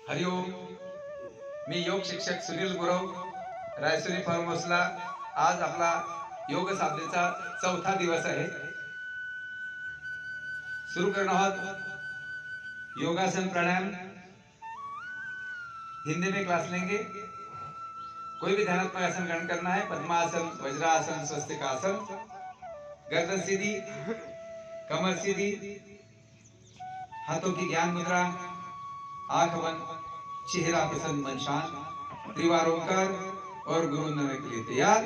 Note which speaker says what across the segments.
Speaker 1: हरिओम. मी योग शिक्षक सुनील गुरव, रायसोनी फार्म हाऊसला. आज आपला योग साधनेचा चौथा दिवस आहे. सुरू करणार आहोत योगासन प्राणायाम. हिंदी में क्लास लेंगे. कोई भी ध्यानात्मक आसन ग्रहण करना है. पद्मासन, वज्रासन, स्वस्तिकासन. गर्दन सीधी, कमर सीधी, हाथों की ज्ञान मुद्रा, आंख बंद, चेहरा प्रसन्न, मन शांत. त्रिवार ओंकार और गुरु वंदना के लिए तैयार.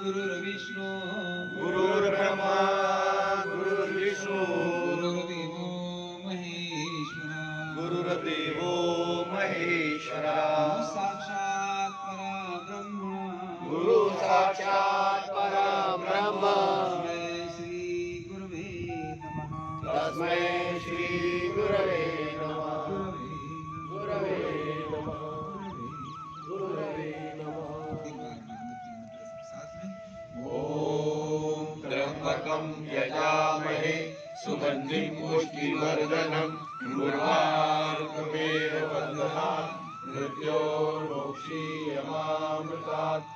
Speaker 1: गुरुर्विष्णु
Speaker 2: गुरुर्ब्रह्मा गुरुर्विष्णु
Speaker 1: गुरुर्देवो महेश्वरा
Speaker 2: गुरुर्देवो महेश्वरा
Speaker 1: साक्षात् परब्रह्म
Speaker 2: गुरु साक्षात् परब्रह्म
Speaker 1: तस्मै श्री गुरवे नमः.
Speaker 2: तस्मै श्री गुरवे नमः गुरवे नमः ओम त्र्यंबकं यजामहे सुगंधिं पुष्टिवर्धनम् उर्वारुकमेव बन्धनात् मृत्योर्मुक्षीयमामृतात्.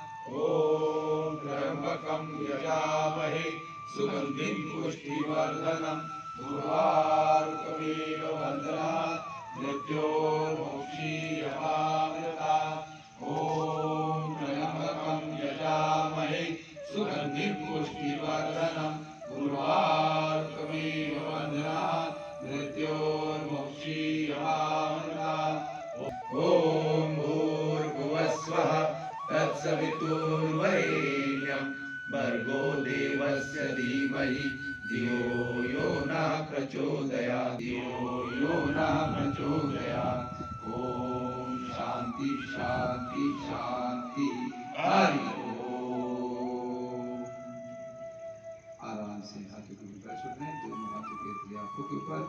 Speaker 2: ओम त्र्यंबकं यजामहे सुगंधिं पुष्टिवर्धनम् उर्वारुकमेव बन्धनात् मृत्योर्मुक्षीयमामृतात्. ओम त्र्यंबकं यजामहे सुगंधिं पुष्टिवर्धनम् उर्वारुकमेव बन्धनात् मृत्योर्मुक्षीयमामृतात्. ओम भूर्भुवस्वः तत्सवितुर्वरेण्यं भर्गो देवस्य धीमहि धियो यो नः प्रचोदयात्. धियो यो नः प्रचोदयात्. ओम शांति शांति शांति. हरि ओम.
Speaker 1: आराम से हाथों के ऊपर छोड़ना है. दोनों हाथों के लिए आंखों के ऊपर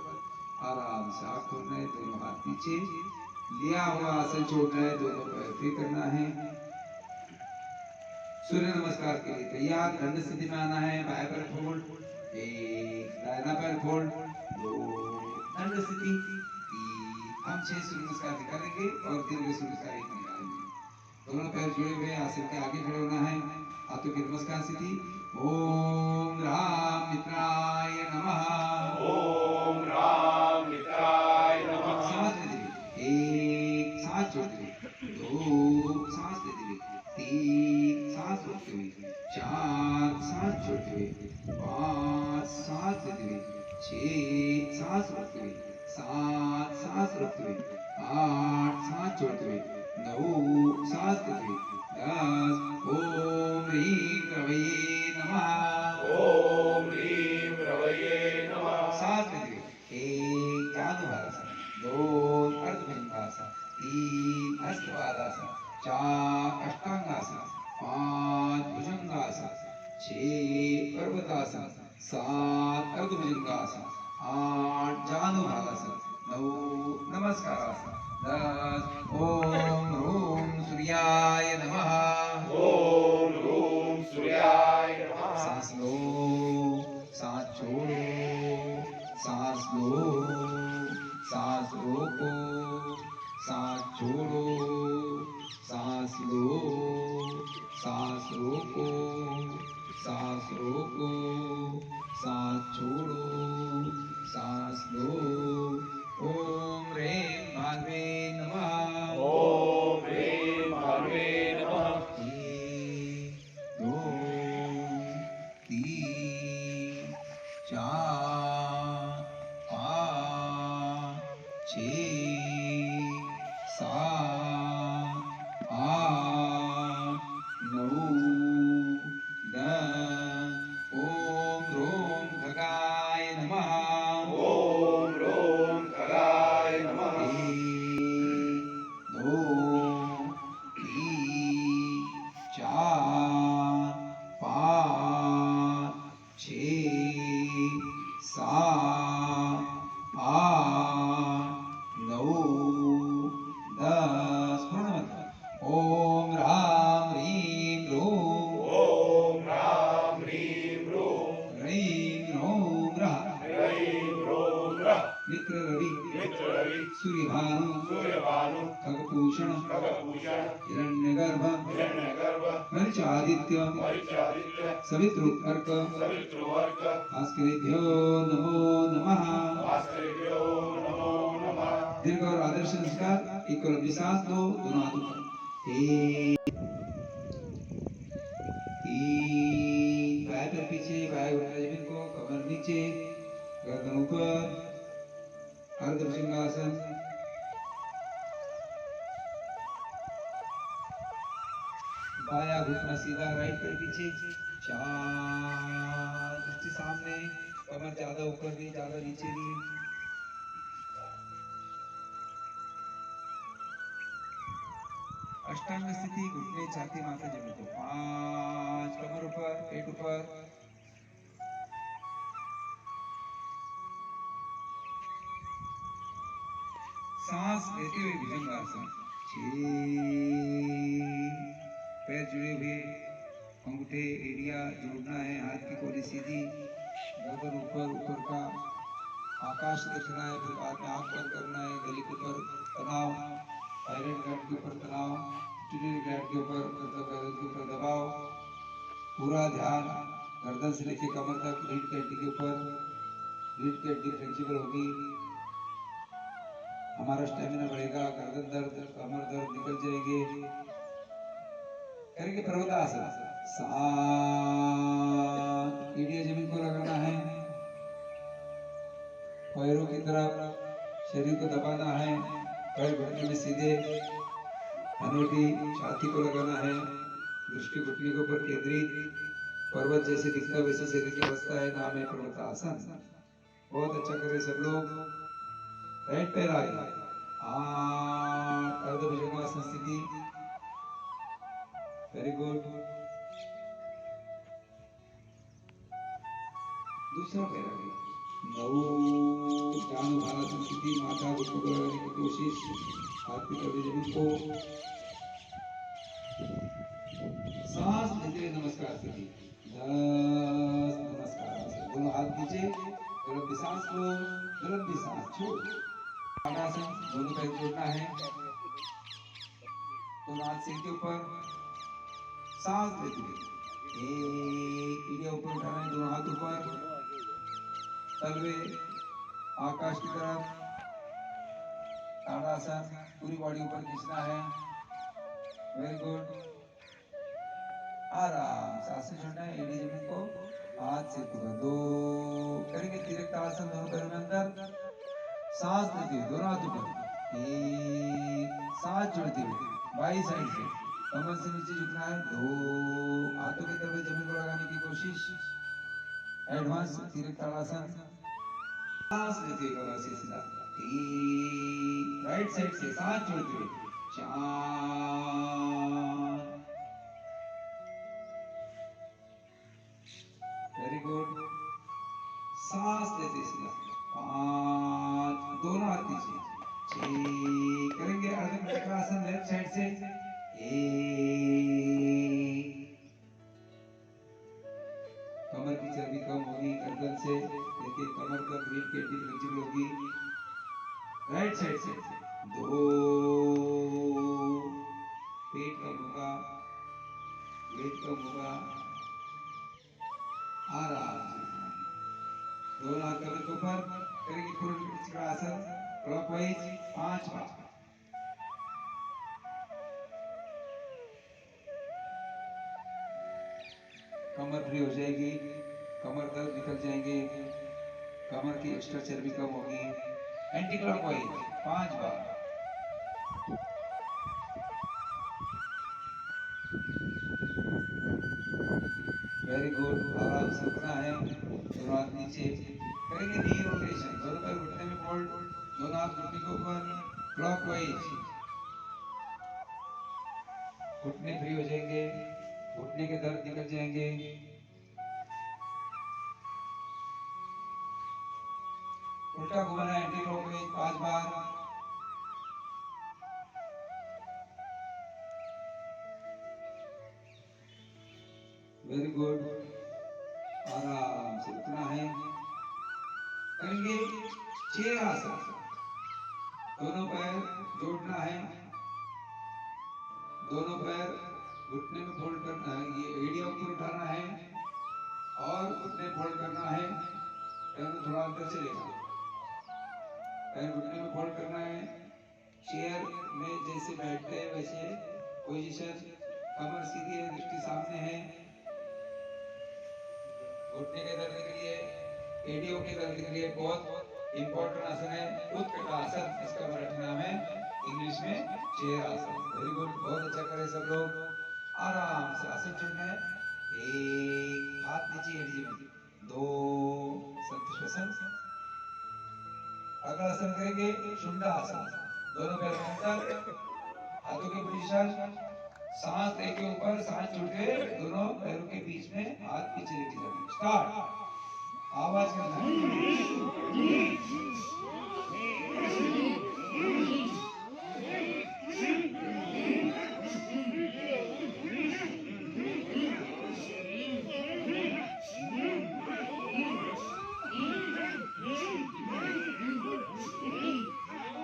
Speaker 1: आराम से आंख खोलना है. दोनों हाथ पीछे लिया हुआ आसन छोड़ना है. दोनों पैर फ्री करना है. सूर्य नमस्कार के लिए तैयार. दंड स्थिति में आना है. बाएं पैर फोल्ड, एक दाहिना पैर फोल्ड, दो दंड स्थिति, तीन. हम 6 सूर्य नमस्कार निकालेंगे और दीर्घ सूर्य नमस्कार एक निकालेंगे. दोनों पैर जुड़े हुए आसन के आगे खड़े होना है. हाथों की नमस्कार स्थिति. ओम राम मित्राय नमः.
Speaker 2: ओम राम मित्राय नमः.
Speaker 1: सांस लेते हुए एक सांस छोड़ते हुए, दो सांस लेते हुए, तीन सांस रोकते हुए, चार सांस छोड़ते हुए, पांच सांस लेते हुए, छह सांस रोकते हुए, सात सांस रोकते हुए, आठ सांस छोड़ते हुए, नौ सांस लेते हुए, 10. ओम ह्रीं रवये नमः.
Speaker 2: ओम ह्रीं रवये नमः.
Speaker 1: सांस लेते हुए एक जानुभागासन, दोन अर्धभुजंगासन, तीन हस्तपादासन, चार अष्टांगासन, पांच भुजंगासन, छह पर्वतासन, सात अर्धभुजंगासन, आठ जानुभागासन, नौ नमस्कारासन, 10. ओम ह्रूं सूर्याय नमः.
Speaker 2: ओम ह्रूं सूर्याय नमः.
Speaker 1: सांस लो, सांस छोड़ो, सांस लो, सांस रोको, सांस छोड़ो, सांस लो, सांस रोको, सांस रोको, सांस छोड़ो, सांस लो. ओम ह्रीं भान्वे नमः.
Speaker 2: ओम ह्रीं भान्वे नमः.
Speaker 1: एक, दो, तीन, चार, पाँच, 6 7 8 9 10 ओम रोम खगाय नमः
Speaker 2: ओम रोम खगाय नमः
Speaker 1: 1 2 3 4 5 6 7 8 9 10 पूर्ण मंत्र ओम राम ह्रीं रोम
Speaker 2: ओम राम ह्रीं रोम
Speaker 1: ह्रीं रोम रः
Speaker 2: ह्रीं रोम रः
Speaker 1: मित्र रवि
Speaker 2: मित्र रवि
Speaker 1: सूर्यभानु
Speaker 2: सूर्यभानु
Speaker 1: खगभूषण
Speaker 2: खगभूषण
Speaker 1: हिरण्यगर्भ
Speaker 2: हिरण्यगर्भ
Speaker 1: मरीचादित्य
Speaker 2: मरीचादित्य
Speaker 1: सवितृकर्क
Speaker 2: सवितृवर्ग
Speaker 1: भास्करेभ्यो नमो नमः
Speaker 2: भास्करेभ्यो नमो नमः
Speaker 1: दीर्घ और आदर्श संस्कार एक और विश्वास दो दोनों हाथों पर तीन बाएं पैर पीछे बाएं घुटना जमीन को कमर नीचे गर्दन ऊपर अर्धभुजंगासन बाया घुटना सीधा राइट पैर पीछे 4 दृष्टि सामने कमर ज्यादा ऊपर दी ज्यादा नीचे दी अष्टांग स्थिति घुटने छाती माथा जमीन को 5 कमर ऊपर पेट ऊपर सांस लेते हुए भुजंगासन 6 पैर जुड़े हुए अंगूठे एड़िया जोड़ना है हाथ की कोली सीधी गर्दन ऊपर ऊपर का आकाश देखना है फिर बाद में आंख बंद करना है गले के ऊपर तनाव थायराइड ग्लैंड के ऊपर तनाव पिट्यूटरी ग्लैंड के ऊपर मतलब गर्दन के ऊपर दबाव पूरा ध्यान गर्दन से लेकर कमर तक रीढ़ की हड्डी के ऊपर रीढ़ की हड्डी फ्लेक्सिबल होगी हमारा स्टेमिना बढ़ेगा गर्दन दर्द कमर दर्द निकल जाएंगे करेंगे पर्वतासन 7 एड़िया जमीन को लगाना है पैरों की तरफ शरीर को दबाना है पैर घुटने में सीधे हनवटी छाती को लगाना है दृष्टि घुटने के ऊपर केंद्रित पर्वत जैसे दिखता वैसे शरीर की अवस्था है नाम है पर्वतासन बहुत अच्छा करे सब लोग राइट पैर आगे 8 अर्धभुजंगासन स्थिति वेरी गुड दूसरा पैर आगे 9 जानुभालासन स्थिति माथा घुटनों को लगाने की कोशिश हाथ की कड़ी जमीन को सांस लेते हुए नमस्कार स्थिति 10 नमस्कार दोनों हाथ नीचे लंबी सांस लो लंबी सांस छोड़ आसन दोनों पैर जोड़ना है दोनों हाथ सिर के ऊपर सांस लेते हुए एक एड़िया ऊपर उठाना है दोनों हाथ ऊपर तलवे आकाश की तरफ ताड़ासन पूरी बॉडी ऊपर खींचना है वेरी गुड आराम सांस छोड़ना है एड़ी जमीन को हाथ से ऊपर 2 करेंगे तिरक ताड़ासन दोनों पैरों में अंदर सांस लेते हुए दोनों हाथ ऊपर 1 सांस जोड़ते हुए बाई साइड से कमर से नीचे झुकना है 2 हाथों के तरफ जमीन को लगाने की कोशिश एडवांस तिरक ताड़ासन सांस लेते हुए कमर से सीधा 3 राइट साइड से सांस जोड़ते हुए 4 वेरी गुड सांस लेते सीधा 5 दोनों हाथ नीचे 6 करेंगे अर्धचक्रासन लेफ्ट साइड से 1 कमर की चर्बी कम होगी गर्दन से लेके कमर तक रीढ़ की हड्डी फ्लेक्सिबल होगी राइट साइड से 2 पेट कम होगा वेट कम होगा आराम से दोनों हाथ कमर के ऊपर करेंगे पूर्ण चक्रासन क्लॉकवाइज 5 बार कमर फ्री हो जाएगी कमर दर्द निकल जाएंगे कमर की एक्स्ट्रा चर्बी कम होगी एंटी क्लॉकवाइज 5 बार। Very good. आराम से उठना है, दोनों हाथ नीचे करेंगे, नी रोटेशन, दोनों पैर घुटने में फोल्ड, दोनों हाथ घुटने के ऊपर क्लॉकवाइज, घुटने फ्री हो जाएंगे, घुटने के दर्द निकल जाएंगे। उल्टा घुमाना है एंटी क्लॉकवाइज 5 बार। Very good. आराम से उठना है, करेंगे चेयर आसन, दोनों पैर जोड़ना है, दोनों पैर घुटने में फोल्ड करना है, ये एड़ियां ऊपर उठाना है और घुटने फोल्ड करना है, पैर में थोड़ा अंदर चलेगा, पैर घुटने में फोल्ड करना है। चेयर में जैसे बैठते हैं वैसे पोजीशन, कमर सीधी है, दृष्टि सामने है, घुटने के दर्द के लिए, एड़ियों के दर्द के लिए बहुत इंपॉर्टेंट आसन है उत्कटासन, इसका मराठी नाम है, इंग्लिश में चेयर आसन। वेरी गुड, बहुत अच्छा करें सब लोग। आराम से आसन चढ़ना है, एक हाथ नीचे एड़ी में, 2 संतुष्टासन। अगला आसन करेंगे शुंडासन, दोनों पैर अंदर, हाथों की पोजीशन, सांस लेके ऊपर, सांस छोड़ के दोनों पैरों के बीच में हाथ पीछे लेके जाना। स्टार्ट, आवाज करना है।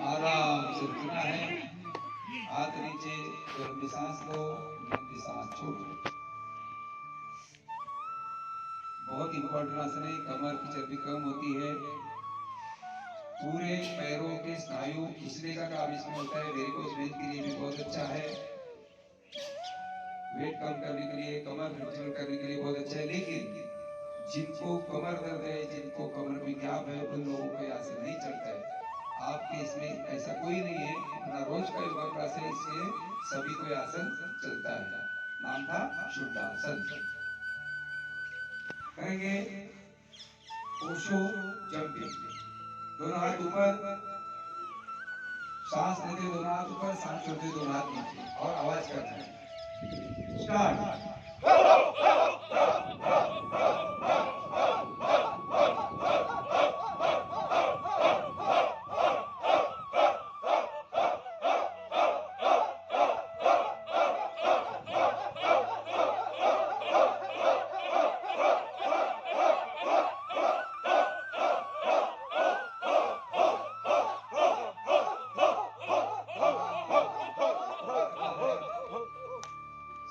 Speaker 1: आराम से रुकना है, हाथ नीचे, लंबी सांस लो, लंबी सांस छोड़ो। बहुत इंपॉर्टेंट आसन है, कमर की चर्बी कम होती है, पूरे पैरों के स्नायु खींचने का काम इसमें होता है, वेरिकोज वेन के लिए भी बहुत अच्छा है, वेट कम करने के लिए, कमर फ्लेक्सिबल करने के लिए बहुत अच्छा है। लेकिन जिनको कमर दर्द है, जिनको कमर में गैप है, उन लोगों को यहाँ से नहीं चलता है। आपके इसमें ऐसा कोई नहीं है, अपना रोज का योगाभ्यास है, इससे सभी को आसन चलता है। नाम था शुद्धासन। करेंगे ओशो जंपिंग, दोनों हाथ ऊपर, सांस लेते दोनों हाथ ऊपर, सांस छोड़ते दोनों हाथ नीचे, और आवाज करना है। स्टार्ट।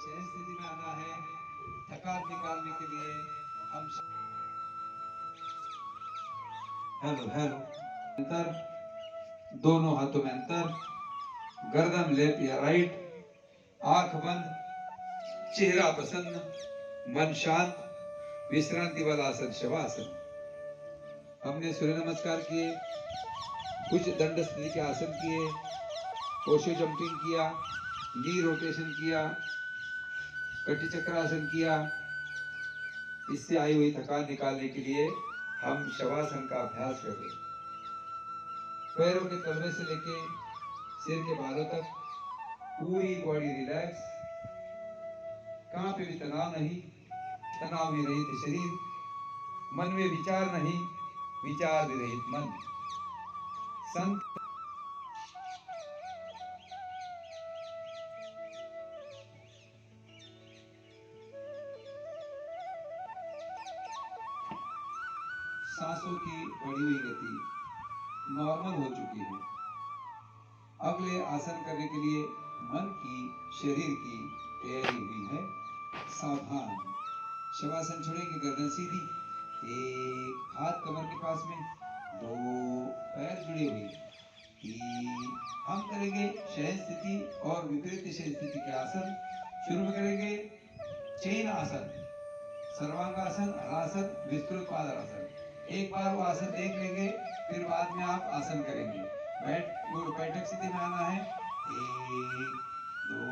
Speaker 1: स्थिति में आना है, थकान निकालने के लिए हम हेलो हेलो, अंतर, दोनों हाथों में अंतर, गर्दन लेफ्ट या राइट, आंख बंद, चेहरा प्रसन्न, मन शांत, विश्रांति वाला आसन शवासन। हमने सूर्य नमस्कार किए, कुछ दंड स्थिति के आसन किए, ओशो जंपिंग किया, नी रोटेशन किया, कटी चक्रासन किया। इससे आई हुई थकान निकालने के लिए हम शवासन का अभ्यास करें। पैरों के तलवे से लेके सिर के बालों तक पूरी बॉडी रिलैक्स, कहां पे भी तनाव नहीं, तनाव भी रहित शरीर, मन में विचार नहीं, विचार भी रहित मन। संत सांसों की बढ़ी हुई गति नॉर्मल हो चुकी है। अगले आसन करने के लिए मन की, शरीर की तैयारी हुई है। सावधान, शवासन छोड़ेंगे, गर्दन सीधी, एक हाथ कमर के पास में, 2 पैर जुड़े हुए, 3। हम करेंगे शयन स्थिति और विपरीत शयन स्थिति के आसन। शुरू में करेंगे चैन आसन, सर्वांगासन, हलासन, विस्तृत पादासन। एक बार वो आसन देख लेंगे, फिर बाद में आप आसन करेंगे। बैठक स्थिति में आना है। 1 2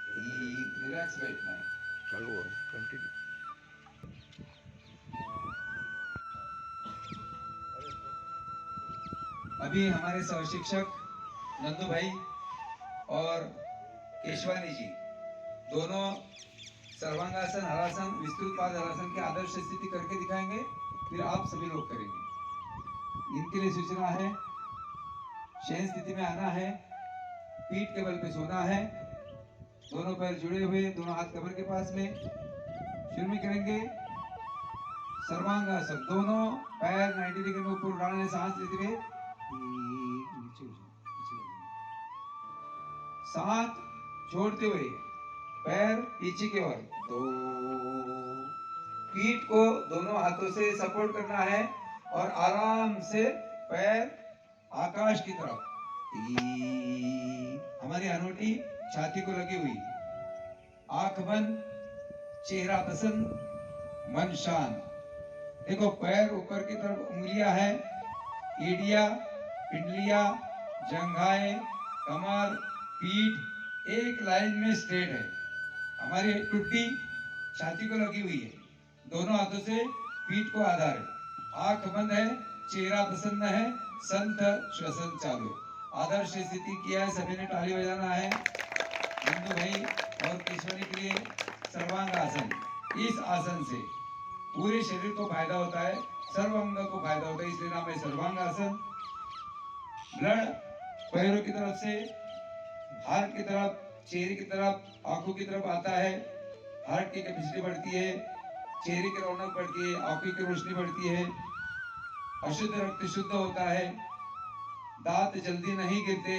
Speaker 1: 3 रिलैक्स बैठना है।
Speaker 3: चालू हो कंटिन्यू।
Speaker 1: अभी हमारे सहशिक्षक नंदू भाई और केशवानी जी दोनों सर्वांगासन, हलासन, विस्तृत पाद हलासन की आदर्श स्थिति करके दिखाएंगे, फिर आप सभी लोग करेंगे। इनके लिए सूचना है, शयन स्थिति में आना है, पीठ के बल पे सोना है, दोनों पैर जुड़े हुए, दोनों हाथ कमर के पास में। शुरू में करेंगे सर्वांगासन, दोनों पैर 90 डिग्री में ऊपर उठाना है, सांस लेते हुए सांस छोड़ते हुए पैर पीछे की ओर। 2 पीठ को दोनों हाथों से सपोर्ट करना है और आराम से पैर आकाश की तरफ। 3 हमारी हनोटी छाती को लगी हुई, आंख बंद, चेहरा प्रसन्न, मन शांत। देखो पैर ऊपर की तरफ, उंगलियां है, एड़िया, पिंडलिया, जंघाएं, कमर, पीठ एक लाइन में स्ट्रेट है। हमारी टुट्टी छाती को लगी हुई है, दोनों हाथों से पीठ को आधार है, आंख बंद है, चेहरा प्रसन्न है, संत श्वसन चालू। आदर्श स्थिति किया है, सभी ने ताली बजाना है। नंदू भाई और केशवनी के लिए सर्वांग आसन। इस आसन से पूरे शरीर को फायदा होता है, सर्व अंग को फायदा होता है, इसलिए नाम है सर्वांग आसन। ब्लड पैरों की तरफ से हार्ट की तरफ, चेहरे की तरफ, आंखों की तरफ आता है, हार्ट की कैपेसिटी बढ़ती है, चेहरे की रौनक बढ़ती है, आंखों की रोशनी बढ़ती है, अशुद्ध रक्त शुद्ध होता है, दांत जल्दी नहीं गिरते,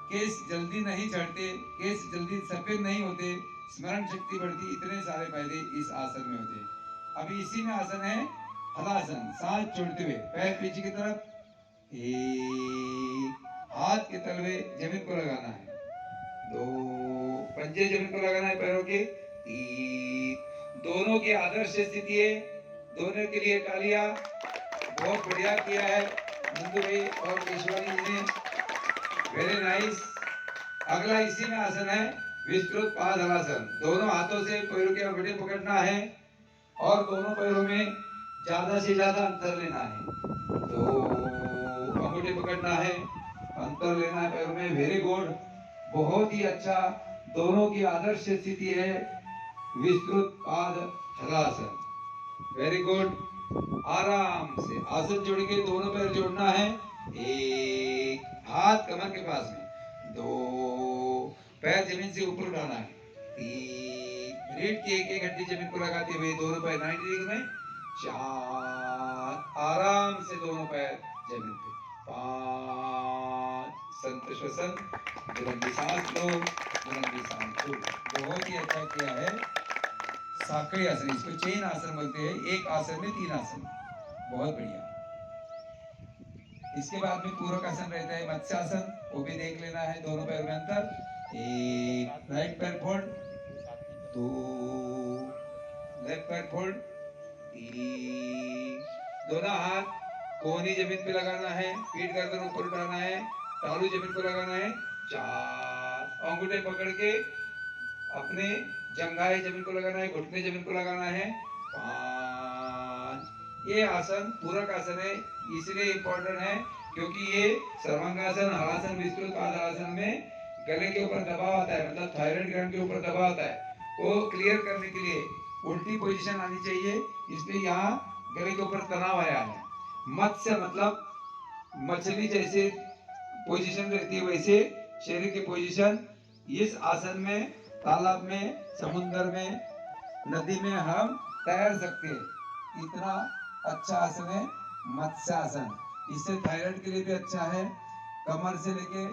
Speaker 1: केस जल्दी नहीं झड़ते, केस जल्दी सफेद नहीं होते, स्मरण शक्ति बढ़ती, इतने सारे फायदे इस आसन में होते हैं। अभी इसी में आसन है हलासन, सांस छोड़ते हुए पैर पीछे की तरफ, एक हाथ के तलवे जमीन को लगाना है, 2 पंजे जमीन को लगाना है पैरों के, 3 दोनों की आदर्श स्थिति है, दोनों के लिए तालियां। बहुत बढ़िया किया है नंदू भाई और केशवानी जी ने, वेरी नाइस। अगला इसी में आसन है विस्तृत पाद हलासन, दोनों हाथों से पैरों के अंगूठे पकड़ना है और दोनों पैरों में ज्यादा से ज्यादा अंतर लेना है, तो अंगूठे पकड़ना है, अंतर लेना है पैरों में, वेरी गुड, बहुत ही अच्छा। दोनों की आदर्श स्थिति है विस्तृत पाद हलासन, वेरी गुड। आराम से आसन जोड़ के दोनों पैर जोड़ना है, एक हाथ कमर के पास में, 2 पैर जमीन से ऊपर उठाना है, 3 रीढ़ की एक हड्डी जमीन को लगाते हुए दोनों पैर 90 डिग्री में, 4 आराम से दोनों पैर जमीन पे, 5 संत श्वसन, बुलंदी सांस लो, बुलंदी सांस छोड़ो। बहुत ही अच्छा किया है। साकड़ी आसन, इसको चेन आसन बोलते हैं, एक आसन में 3 आसन, बहुत बढ़िया। इसके बाद में पूरक आसन रहता है मत्स्यासन, वो भी देख लेना है, दोनों पैर में अंतर, एक राइट पैर फोल्ड, 2 लेफ्ट पैर फोल्ड, 3 दोनों हाथ कोहनी जमीन पे लगाना है, पीठ गर्दन ऊपर उठाना है, तालू जमीन को लगाना है, 4 अंगूठे पकड़ के अपने जंघाएं जमीन को लगाना है, घुटने जमीन को लगाना है, 5 ये आसन पूरक आसन है, इसलिए इंपॉर्टेंट है क्योंकि ये सर्वांगासन, हलासन, विस्तृत पाद हलासन में गले के ऊपर दबाव आता है, मतलब थायराइड ग्लैंड के ऊपर दबाव आता है, वो क्लियर करने के लिए उल्टी पोजीशन आनी चाहिए, इसलिए यहाँ गले के ऊपर तनाव आया है। मत्स्य मतलब मछली जैसे पोजीशन रहती है, वैसे शरीर की पोजीशन इस आसन में, तालाब में, समुद्र में, नदी में हम तैर सकते हैं, इतना अच्छा आसन है मत्स्यासन। इससे थायराइड के लिए भी अच्छा है, कमर से लेके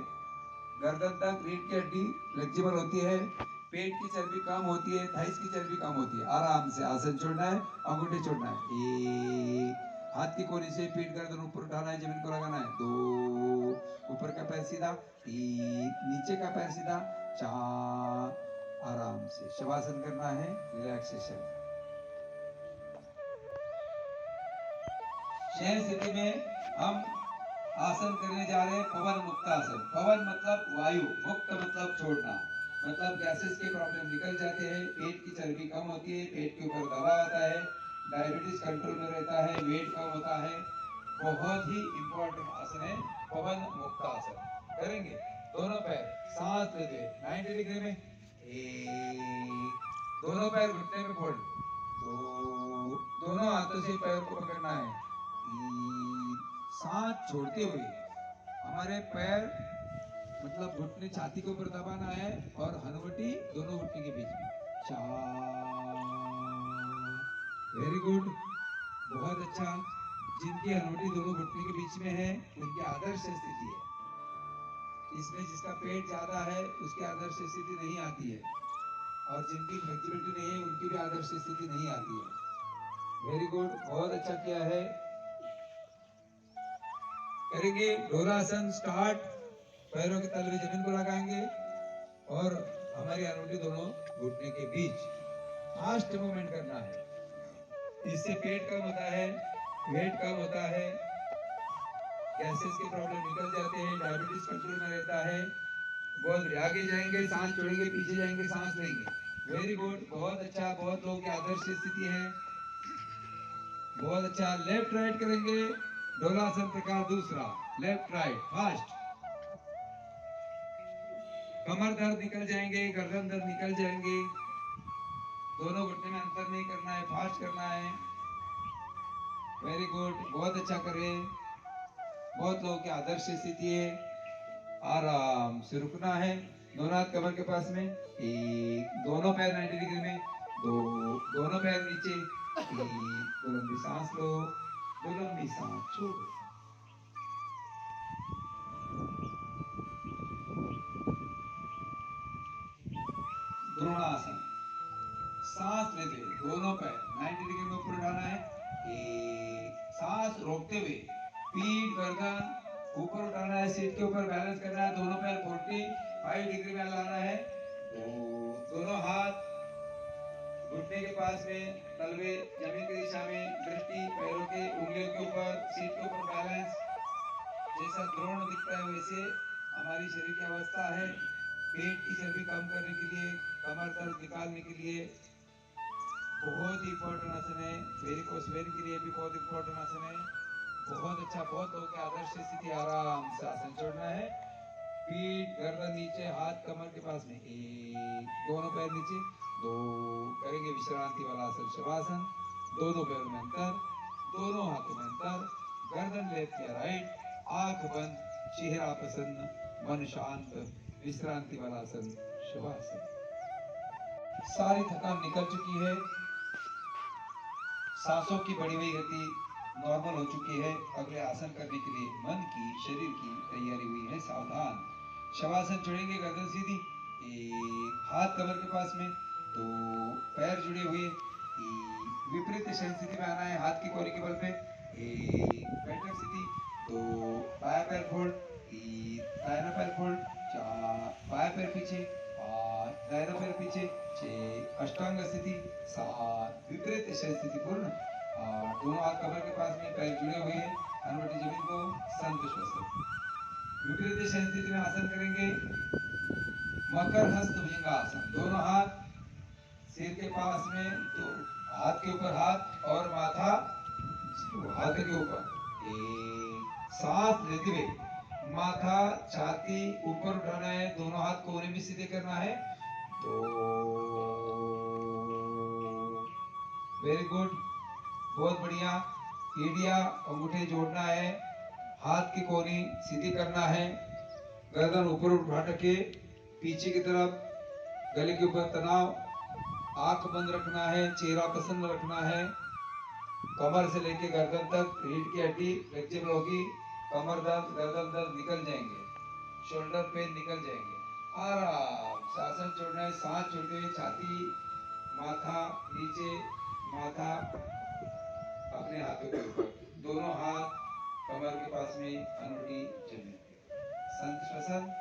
Speaker 1: गर्दन तक रीढ़ की हड्डी फ्लेक्सिबल होती है, पेट की चर्बी कम होती है, थाइस की चर्बी कम होती है। आराम से आसन छोड़ना है, अंगूठे छोड़ना है, एक हाथ की कोनी से पीठ गर्दन ऊपर उठाना है, जमीन को लगाना है, 2 ऊपर का पैर सीधा, 3 नीचे का पैर सीधा, 4 आराम से शवासन करना है, रिलैक्सेशन। शयन स्थिति में हम आसन करने जा रहे हैं पवन मुक्त आसन। पवन मतलब वायु, मुक्त मतलब छोड़ना, मतलब गैसेस के प्रॉब्लम निकल जाते हैं, पेट की चर्बी कम होती है, पेट के ऊपर दबाव आता है, डायबिटीज कंट्रोल में रहता है, वेट कम होता है। बहुत ही इंपॉर्टेंट आसन है पवन मुक्त आसन। करेंगे दोनों पैर सांस लेते 90 डिग्री में, एक, दोनों पैर घुटने में फोल्ड, दो, दोनों हाथों से पैर को पकड़ना है, तीन, सांस छोड़ते हुए हमारे पैर मतलब घुटने छाती के ऊपर दबाना है और हनवटी दोनों घुटने के बीच में, चार, वेरी गुड, बहुत अच्छा। जिनकी हनवटी दोनों घुटने के बीच में है उनकी आदर्श स्थिति है। इसमें जिसका पेट ज्यादा है उसकी आदर्श स्थिति नहीं आती है, और जिनकी फ्लेक्सिबिलिटी नहीं है उनकी भी आदर्श स्थिति नहीं आती है। वेरी गुड, बहुत अच्छा किया है। करेंगे डोलासन स्टार्ट। पैरों के तलवे जमीन को लगाएंगे और हमारी हनवटी दोनों घुटने के बीच फास्ट मूवमेंट करना है। इससे पेट कम होता है, वेट कम होता है, गैसेस के प्रॉब्लम निकल जाते हैं, डायबिटीज कंट्रोल में रहता है। बहुत आगे जाएंगे, सांस छोड़ेंगे, पीछे जाएंगे, सांस लेंगे। वेरी गुड, बहुत अच्छा, बहुत लोगों की आदर्श स्थिति है, बहुत अच्छा। लेफ्ट राइट करेंगे डोलासन प्रकार दूसरा, लेफ्ट राइट फास्ट। कमर दर्द निकल जाएंगे, गर्दन दर्द निकल जाएंगे। दोनों घुटने में अंतर नहीं करना है, फास्ट करना है। वेरी गुड, बहुत अच्छा करें। बहुत लोगों की आदर्श स्थिति है। आराम से रुकना है, दोनों हाथ कमर के पास में, एक, दोनों पैर 90 डिग्री में, दो, दोनों पैर नीचे, तीन, दो लंबी सांस लो, दो लंबी सांस छोड़ो। द्रोणासन। सांस लेते हुए दोनों पैर 90 डिग्री में ऊपर उठाना है, एक, सांस रोकते हुए पीठ गर्दन ऊपर उठाना है, सीट के ऊपर बैलेंस करना है, दोनों पैर 45 डिग्री में लाना है, दोनों हाथ घुटने के पास में, तलवे जमीन की दिशा में, दृष्टि पैरों के उंगलियों के ऊपर, सीट के ऊपर बैलेंस। जैसा द्रोण दिखता है वैसे हमारी शरीर की अवस्था है। पेट की चर्बी कम करने के लिए, कमर दर्द निकालने के लिए बहुत ही इंपॉर्टेंट आसन है। वेरिकोस वेन के लिए भी बहुत इंपॉर्टेंट आसन है। बहुत अच्छा, बहुत लोगों के आदर्श स्थिति। आराम से आसन छोड़ना है, पीठ गर्दन नीचे, हाथ कमर के पास में, एक, दोनों पैर नीचे, दो, करेंगे विश्रांति वाला आसन शवासन। दोनों पैरों में अंतर, दोनों हाथों में अंतर, गर्दन लेफ्ट या राइट, आंख बंद, चेहरा प्रसन्न, मन शांत, विश्रांति वाला आसन शवासन। सारी थकान निकल चुकी है, सांसों की बढ़ी हुई गति नॉर्मल हो चुकी है। अगले आसन करने के लिए मन की, शरीर की तैयारी हुई है। सावधान, शवासन छोड़ेंगे, गर्दन सीधी, एक, हाथ कमर के पास में, दो, पैर जुड़े हुए, तीन, विपरीत स्थिति में आना है, हाथ की कोहनी के बल पे, एक, बैठक स्थिति, दो, बाया पैर फोल्ड, तीन, दाहिना पैर फोल्ड, चार, बाया पैर पीछे, पांच, दाहिना पैर पीछे, छह, अष्टांग स्थिति, सात, विपरीत स्थिति पूर्ण, आठ, दोनों हाथ कमर के पास में, पैर जुड़े हुए हैं, हनवटी जमीन को, संत श्वसन। विपरीत स्थिति में आसन करेंगे मकर हस्त भुजंगासन। दोनों हाथ सिर के पास में, तो हाथ के ऊपर हाथ और माथा हाथ के ऊपर, एक, सांस लेते हुए माथा छाती ऊपर उठाना है, दोनों हाथ कोहनी में सीधे करना है, दो, वेरी गुड, बहुत बढ़िया। एड़िया अंगूठे जोड़ना है, हाथ की कोहनी सीधी करना है, गर्दन ऊपर उठा के पीछे की तरफ, गले के ऊपर तनाव, आंख बंद रखना है, चेहरा प्रसन्न रखना है। कमर से लेके गर्दन तक रीढ़ की हड्डी फ्लेक्सिबल होगी, कमर दर्द गर्दन दर्द निकल जाएंगे, शोल्डर पेन निकल जाएंगे। आराम से आसन छोड़ना है, सांस छोड़ते हुए छाती, माथा नीचे, माथा अपने हाथों के ऊपर, दोनों हाथ कमर के पास में, हनवटी जमीन पे, संत श्वसन।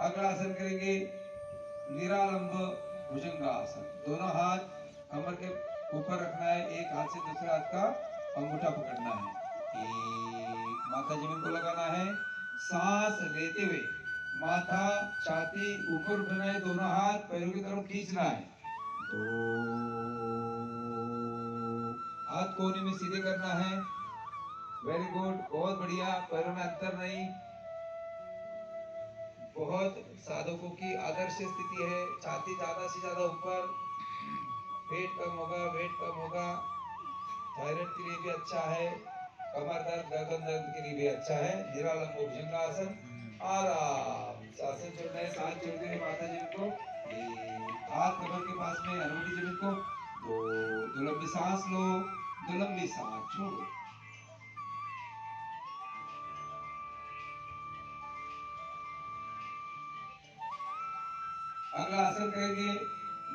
Speaker 1: अगला आसन करेंगे निरालंब भुजंगासन। दोनों हाथ कमर के ऊपर रखना है, एक हाथ से दूसरे हाथ का अंगूठा पकड़ना है, एक, माथा जमीन को लगाना है। सांस लेते हुए माथा छाती ऊपर उठाना है, दोनों हाथ पैरों की तरफ खींचना है। दो, हाथ कोने में सीधे करना है। वेरी गुड, बहुत बढ़िया। पैरों में अंतर नहीं। बहुत साधकों की आदर्श स्थिति है। छाती ज्यादा से ज्यादा ऊपर, वेट कम होगा, वेट कम होगा। थायराइड के लिए भी अच्छा है, कमर दर्द गर्दन दर्द के लिए भी अच्छा है। निरालंब भुजंगासन। आराम से आसन छोड़ना है, सांस छोड़ते हुए माथा जी को, हाथ कमर के पास में, हनुवटी जमीन को। दो लंबी सांस लो, दो लंबी सांस छोड़ो। अगला आसन करेंगे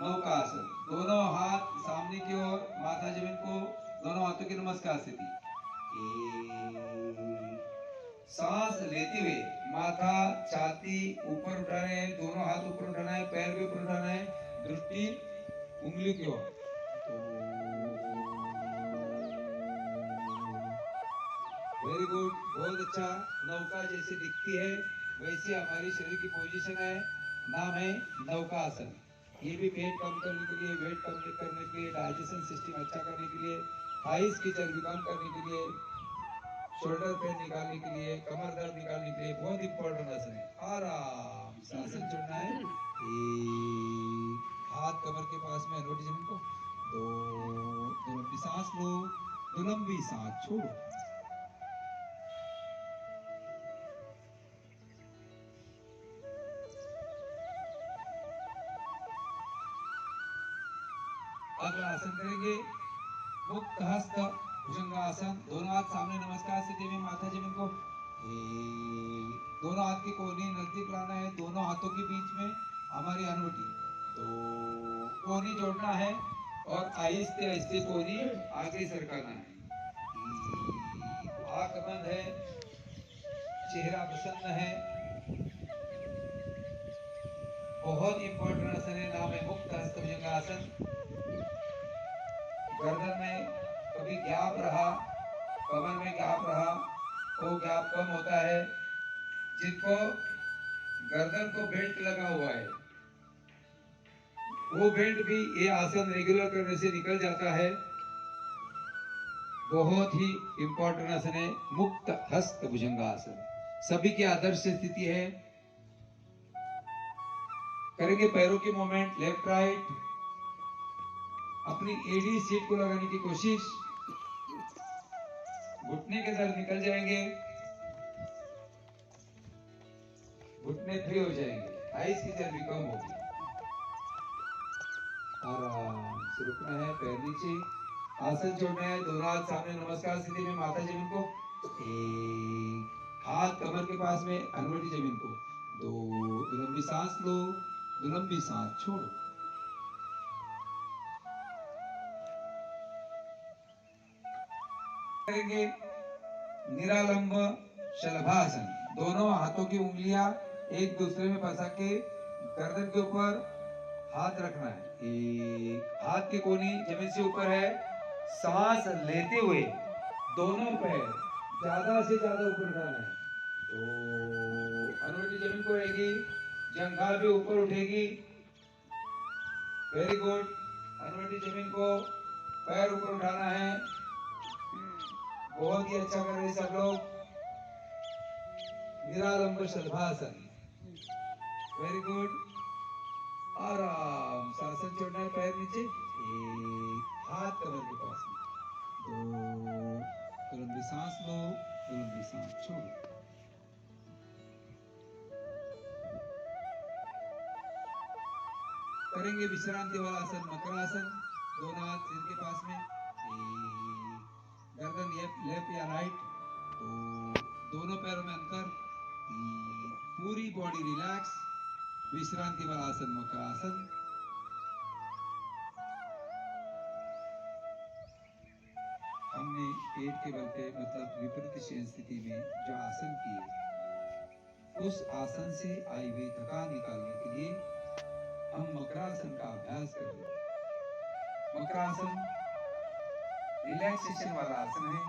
Speaker 1: नौका आसन। दोनों हाथ सामने की ओर, माथा जमीन को, दोनों हाथों की नमस्कार स्थिति। सांस लेते हुए माथा छाती ऊपर उठाना है, दोनों हाथ ऊपर उठाना है, पैर भी ऊपर उठाना है, दृष्टि उंगली की ओर। वेरी गुड, बहुत अच्छा। नौका जैसे दिखती है वैसे हमारी शरीर की पोजीशन है। नाम है नौका आसन। ये भी पेट कम करने के लिए, वेट कम करने के लिए, डाइजेशन सिस्टम अच्छा करने के लिए, थाइस की चर्बी कम करने के लिए, शोल्डर पेन निकालने के लिए, कमर दर्द निकालने के लिए बहुत इंपॉर्टेंट आसन है। आराम से आसन छोड़ना है। हाथ कमर के पास में, हनुवटी जमीन को। दो लंबी सांस लो, दो लंबी सांस छोड़ो। अगला आसन करेंगे मुक्त हस्त भुजंगासन। दोनों हाथ सामने नमस्कार स्थिति में, माथा जमीन को। दोनों हाथ की कोहनी नजदीक लाना है, दोनों हाथों के बीच में हमारी हनुवटी। तो कोहनी जोड़ना है और आहिस्ते आहिस्ते कोहनी आगे सरकाना है। आंख बंद है, चेहरा प्रसन्न है। बहुत इंपॉर्टेंट आसन है, नाम है मुक्त हस्त भुजंगासन। गर्दन में कभी गैप रहा, कमर में गैप रहा, वो गैप कम होता है। जिनको गर्दन को बेल्ट लगा हुआ है, वो बेल्ट भी ये आसन रेगुलर करने से निकल जाता है। बहुत ही इंपॉर्टेंट आसन है मुक्त हस्त भुजंगासन। सभी की आदर्श स्थिति है। करेंगे पैरों की मूवमेंट, लेफ्ट राइट। अपनी एडी सीट को लगाने की कोशिश। घुटने के दर्द निकल जाएंगे, घुटने फ्री हो जाएंगे, आइस की चर्बी कम होगी। आराम से रुकना है, पैर नीचे, आसन छोड़ना है, दोनों हाथ सामने नमस्कार स्थिति में, माथा जमीन को। हाथ कमर के पास में, हनुवटी जमीन को। दो लंबी सांस लो, दो लंबी सांस छोड़ो। करेंगे निरालंब शलभासन। दोनों हाथों की उंगलियां एक दूसरे में फंसा के गर्दन के ऊपर हाथ रखना है। हाथ की कोहनी जमीन से ऊपर है। सांस लेते हुए दोनों पैर ज्यादा से ज्यादा ऊपर उठाना है। तो हनुवटी जमीन को रहेगी, जंघा भी ऊपर उठेगी। Very good. हनुवटी जमीन को, पैर ऊपर उठाना है। बहुत ही अच्छा कर रहे हैं सब लोग। निरालंब शलभासन। Very good. आराम से आसन छोड़ना है, पैर नीचे, हाथ कमर के पास में। दो लंबी सांस लो, दो लंबी सांस छोड़ो। करेंगे विश्रांति वाला आसन मकरासन। दोनों हाथ सिर के पास में, गर्दन लेफ्ट या राइट। तो दोनों पैरों में अंतर, पूरी बॉडी रिलैक्स। विश्रांति वाला आसन मकरासन। हमने पेट के बल पे, मतलब विपरीत शयन स्थिति में जो आसन किए, उस आसन से आई हुई थकान निकालने के लिए हम मकरासन का अभ्यास कर रहे हैं। मकरासन रिलैक्सेशन वाला आसन है।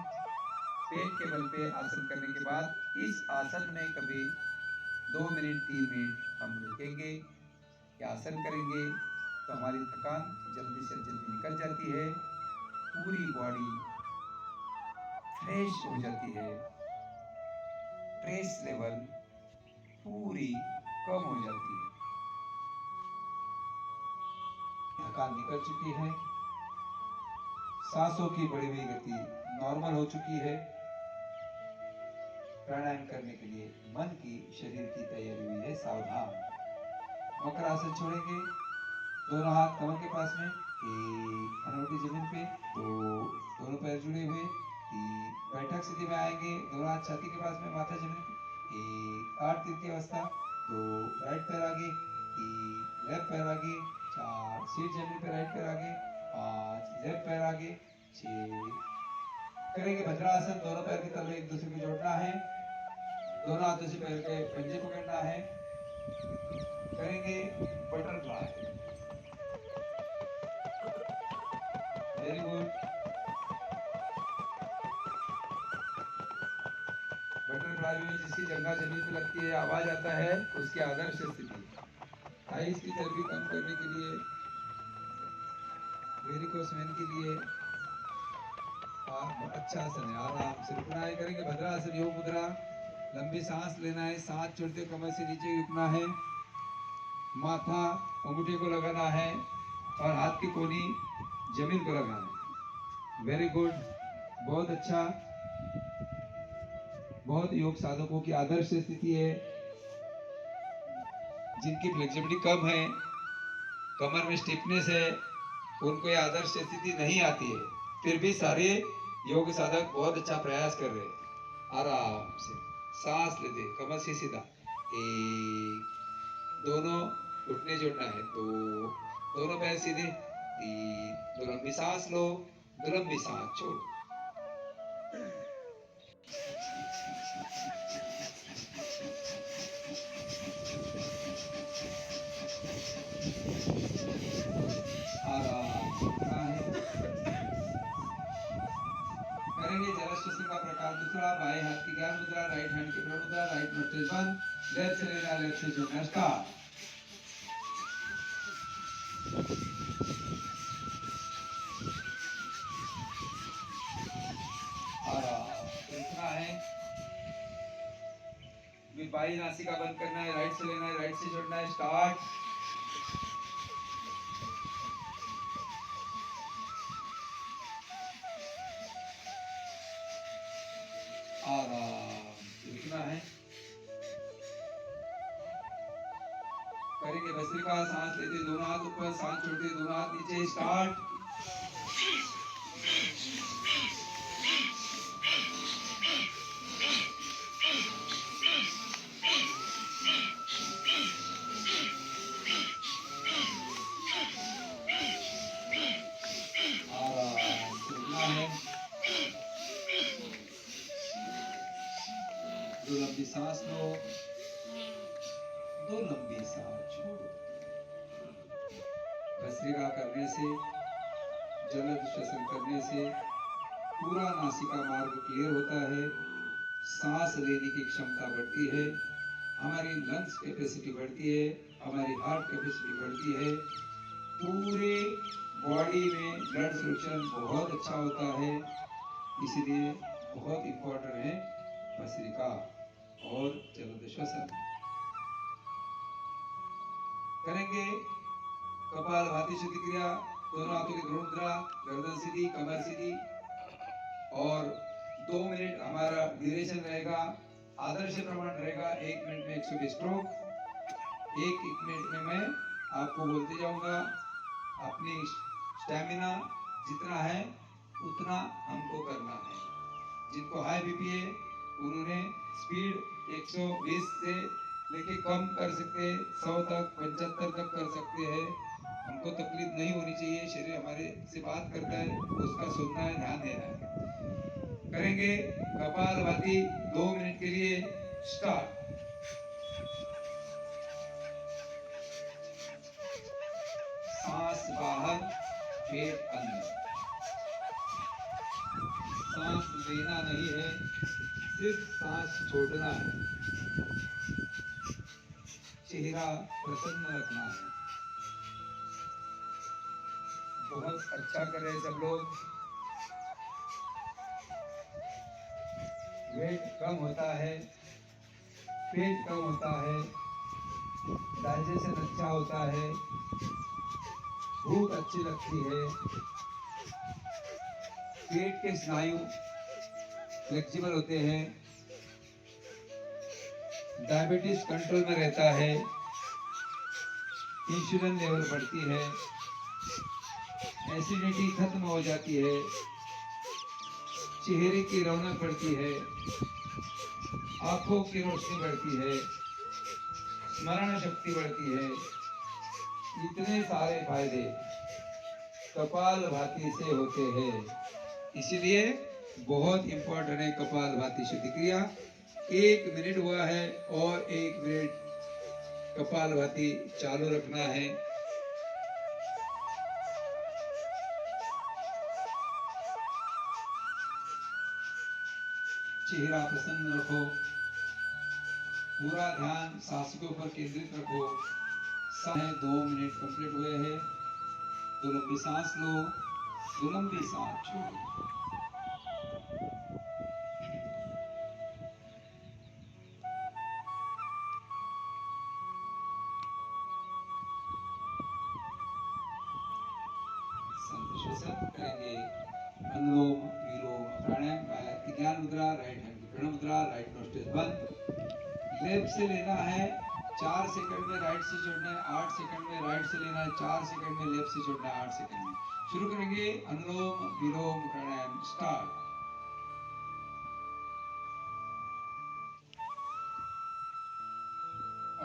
Speaker 1: पेट के बल पे आसन करने के बाद इस आसन में कभी 2 मिनट 3 मिनट हम रुकेंगे या आसन करेंगे तो हमारी थकान जल्दी से जल्दी निकल जाती है, पूरी बॉडी फ्रेश हो जाती है, स्ट्रेस लेवल पूरी कम हो जाती है, थकान निकल चुकी है, सांसों की बढ़ी हुई गति नॉर्मल हो चुकी है। प्राणायाम करने के लिए मन की शरीर की तैयारी हुई है। सावधान मकरासन छोड़ेंगे, दोनों हाथ कमर के पास में, एक हनवटी जमीन पे, दो दोनों पैर जुड़े हुए, तीन बैठक स्थिति में आएंगे, दोनों हाथ छाती के पास में, माथा जमीन पे, एक आठ तीर की अवस्था, दो राइट पैर आगे, तीन लेफ्ट पैर आगे, चार सीट जमीन पे राइट पैर आगे, पांच लेफ्ट पैर आगे, छह करेंगे भद्रासन। दोनों पैर की तलवे एक दूसरे को जोड़ना है, दोनों हाथों से पैर के पंजे पकड़ना है, करेंगे बटरफ्लाई। Very good. बटरफ्लाई में जिसकी जंघा जमीन पे लगती है, आवाज आता है, उसकी आदर्श स्थिति। आइस की चर्बी कम करने के लिए, वेरिकोस वेन के लिए अच्छा आसन है। आराम से रुकना है, करेंगे भद्रासन योग मुद्रा। लंबी सांस लेना है, सांस छोड़ते कमर से नीचे झुकना है, माथा अंगूठे को लगाना है और हाथ की कोनी जमीन को लगाना है। वेरी गुड, बहुत अच्छा, बहुत योग साधकों की आदर्श स्थिति है। जिनकी फ्लेक्सिबिलिटी कम है, कमर में स्टिफनेस है, उनको ये आदर्श स्थिति नहीं आती है, फिर भी सारे योग साधक बहुत अच्छा प्रयास कर रहे हैं। आराम से सांस लेते कमर से सीधा, एक, दोनों घुटने जोड़ना है, दो दोनों पैर सीधे, तीन दो लंबी सांस लो, दो लंबी सांस छोड़ो। करेंगे जलाश्वासन का प्रकार दूसरा, बाएं हाथ की ज्ञान मुद्रा, राइट हैंड की प्रण मुद्रा, राइट नोस्ट्रिल बंद, लेफ्ट से लेना, लेफ्ट से छोड़ना। स्टार्ट। इतना है, बाई नासिका बंद करना है, राइट से लेना है, राइट से छोड़ना है। स्टार्ट। आराम रुकना है, करेंगे भस्त्रिका। सांस लेते दोनों हाथ ऊपर, सांस छोड़ते दोनों हाथ नीचे। स्टार्ट। दो लंबी सांस लो, दो लंबी सांस छोड़ो। भस्त्रिका करने से, जलद श्वसन करने से पूरा नासिका मार्ग क्लियर होता है, सांस लेने की क्षमता बढ़ती है, हमारी लंग्स कैपेसिटी बढ़ती है, हमारी हार्ट कैपेसिटी बढ़ती है, पूरे बॉडी में ब्लड सर्कुलेशन बहुत अच्छा होता है। इसलिए बहुत इंपॉर्टेंट है भस्त्रिका और जलद श्वसन। करेंगे कपालभाति शुद्धि क्रिया। दोनों हाथों की ध्रुव मुद्रा, गर्दन सीधी, कमर सीधी, और 2 मिनट हमारा ड्यूरेशन रहेगा। आदर्श प्रमाण रहेगा 1 मिनट में 120 स्ट्रोक। एक मिनट में मैं आपको बोलते जाऊंगा। अपनी स्टैमिना जितना है उतना हमको करना है। जिनको हाई बीपी है उन्होंने स्पीड 120 से लेके कम कर सकते हैं, 100 तक, 75 तक कर सकते हैं। हमको तकलीफ नहीं होनी चाहिए, शरीर हमारे से बात करता है, उसका सुनना है, ध्यान देना है। करेंगे कपालभाति 2 मिनट के लिए। स्टार्ट। सांस बाहर, पेट अंदर, सांस लेना नहीं है, सिर्फ सांस छोड़ना है, चेहरा प्रसन्न रखना है। बहुत अच्छा कर रहे हैं सब लोग। वेट कम होता है, पेट कम होता है, डाइजेशन अच्छा होता है, भूख अच्छी लगती है, पेट के स्नायु फ्लेक्सिबल होते हैं, डायबिटीज कंट्रोल में रहता है, इंसुलिन लेवल बढ़ती है, एसिडिटी खत्म हो जाती है, चेहरे की रौनक बढ़ती है, आंखों की रोशनी बढ़ती है, स्मरण शक्ति बढ़ती है। इतने सारे फायदे कपालभाति से होते हैं, इसलिए बहुत इंपॉर्टेंट है कपालभाति शुद्धि क्रिया। 1 मिनट हुआ है और 1 मिनट कपालभाति चालू रखना है। चेहरा प्रसन्न रखो, पूरा ध्यान सांस के ऊपर केंद्रित रखो। 2 मिनट कंप्लीट हुए हैं। दो लंबी सांस लो, दो लंबी सांस छोड़ो। श्वसन करेंगे। अनुलोम विलोम प्राणायाम गायत्री ज्ञान मुद्रा, राइट हैंड की प्रणव मुद्रा, राइट नोस्ट्रिल्स बंद। लेफ्ट से लेना है 4 सेकंड में, राइट से छोड़ना है 8 सेकंड में, राइट से लेना है 4 सेकंड में, लेफ्ट से छोड़ना है 8 सेकंड में। शुरू करेंगे अनुलोम विलोम प्राणायाम स्टार्ट।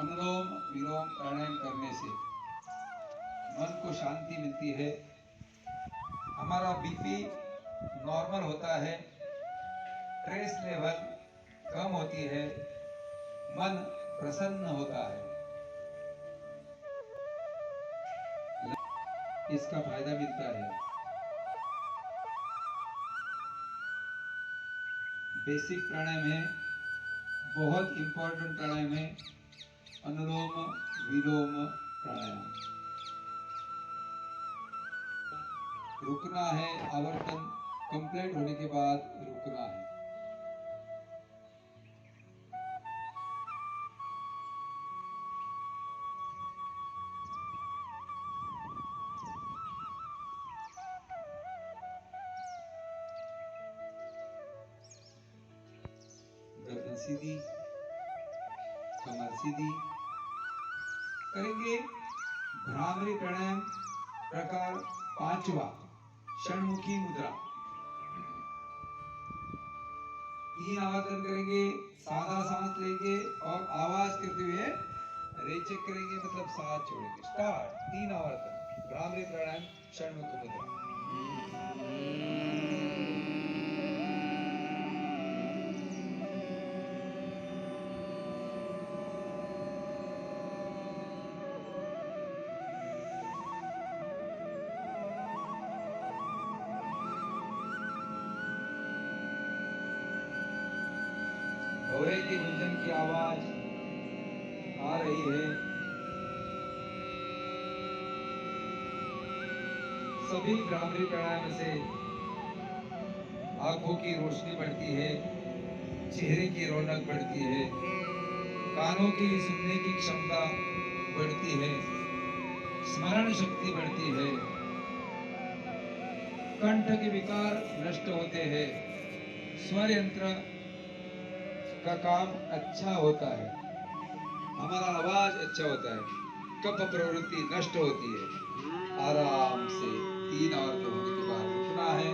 Speaker 1: अनुलोम विलोम प्राणायाम करने से मन को शांति मिलती है, हमारा बीपी नॉर्मल होता है, स्ट्रेस लेवल कम होती है, मन प्रसन्न होता है। इसका फायदा मिलता है। बेसिक प्राणायाम है, बहुत इंपॉर्टेंट प्राणायाम है अनुलोम विलोम प्राणायाम। रुकना है, आवर्तन कंप्लीट होने के बाद रुकना है। गर्दन सीधी, कमर सीधी। करेंगे भ्रामरी प्राणायाम प्रकार 5वां, षणमुखी मुद्रा। 3 आवर्तन करेंगे, सादा सांस लेंगे और आवाज करते हुए रेचक करेंगे, मतलब सांस छोड़ेंगे। स्टार्ट। 3 आवर्तन भ्रामरी प्राणायाम षणमुख मुद्रा। भौरे की गुंजन की आवाज आ रही है। सभी भ्रामरी प्राणायाम से आंखों की रोशनी बढ़ती है, चेहरे की रौनक बढ़ती है, कानों की सुनने की क्षमता बढ़ती है, स्मरण शक्ति बढ़ती है, कंठ के विकार नष्ट होते हैं, स्वर यंत्र का काम अच्छा होता है, हमारा आवाज अच्छा होता है, कफ प्रवृत्ति नष्ट होती है। आराम से 3 आवर्तन होने के बाद रुकना है।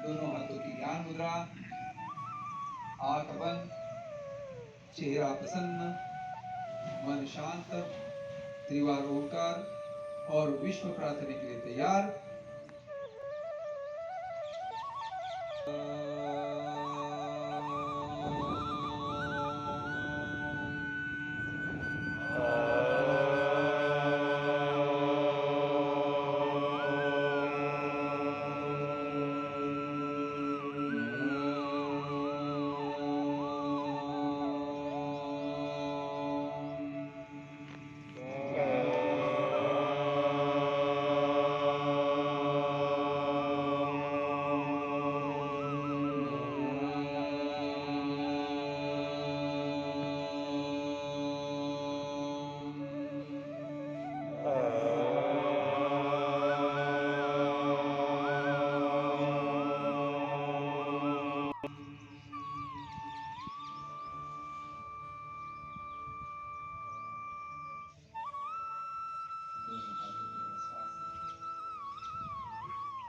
Speaker 1: दोनों हाथों की ज्ञान मुद्रा, आंख बंद, चेहरा प्रसन्न, मन शांत, त्रिवार ओंकार और विश्व प्रार्थना के लिए तैयार।